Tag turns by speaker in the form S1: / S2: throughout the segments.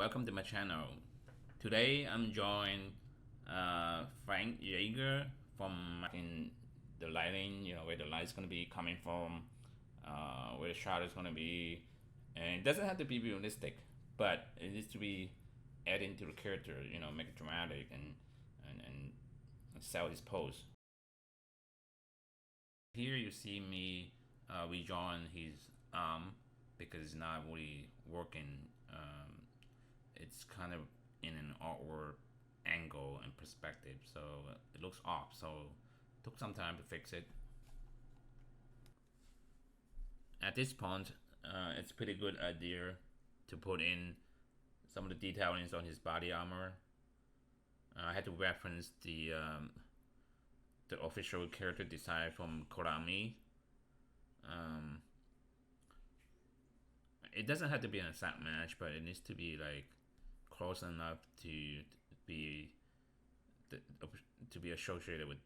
S1: Welcome to my channel. Today I'm joined Frank Jaeger from in the lighting, where the light's gonna be coming from, where the shot is gonna be, and it doesn't have to be realistic, but it needs to be adding to the character, make it dramatic and sell his pose. Here you see me rejoin his arm because it's not really working. It's kind of in an awkward angle and perspective, so it looks off. So it took some time to fix it. At this point, it's a pretty good idea to put in some of the detailings on his body armor. I had to reference the official character design from Konami. Um, it doesn't have to be an exact match, but it needs to be like close enough be to be associated with,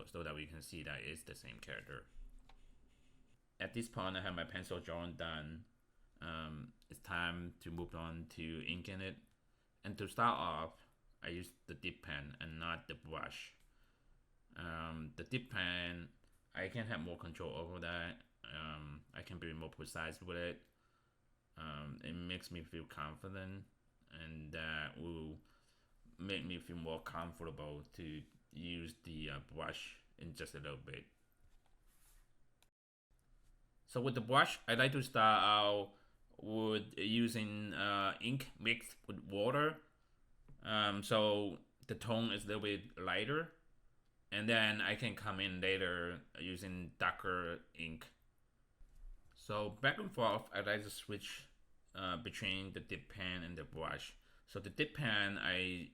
S1: so that we can see that it's the same character. At this point, I have my pencil drawing done. It's time to move on to inking it. And to start off, I use the dip pen and not the brush. The dip pen, I can have more control over that. I can be more precise with it. It makes me feel confident, and that will make me feel more comfortable to use the brush in just a little bit. So with the brush, I like to start out with using ink mixed with water. So the tone is a little bit lighter, and then I can come in later using darker ink. So back and forth, I like to switch between the dip pen and the brush. So the dip pen, I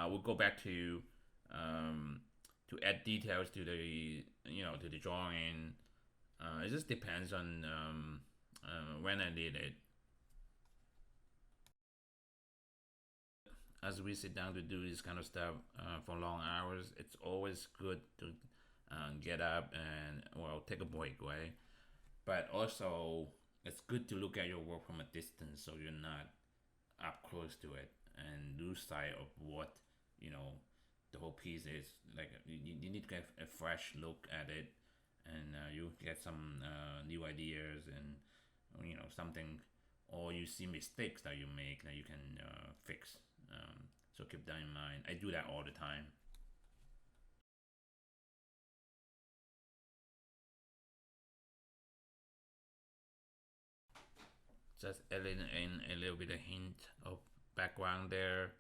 S1: will go back to add details to the drawing. It just depends on when I need it. As we sit down to do this kind of stuff for long hours, it's always good to get up and take a break, right? But also, it's good to look at your work from a distance so you're not up close to it and lose sight of what the whole piece is. Like you need to get a fresh look at it, and you get some new ideas and something, or you see mistakes that you make that you can fix. So keep that in mind. I do that all the time. Just adding in a little bit of hint of background there.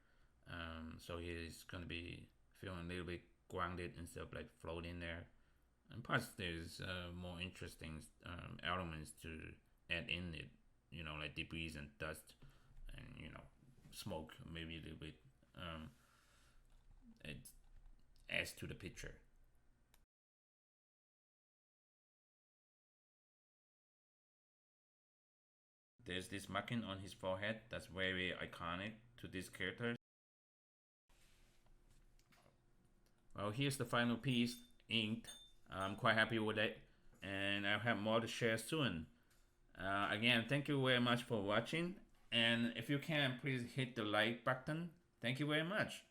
S1: So he's gonna be feeling a little bit grounded instead of like floating there. And plus, there's more interesting elements to add in it. Like debris and dust, and smoke, maybe a little bit. It adds to the picture. There's this marking on his forehead that's very iconic to this character. Well, here's the final piece, inked. I'm quite happy with it, and I'll have more to share soon. Again, thank you very much for watching, and if you can, please hit the like button. Thank you very much.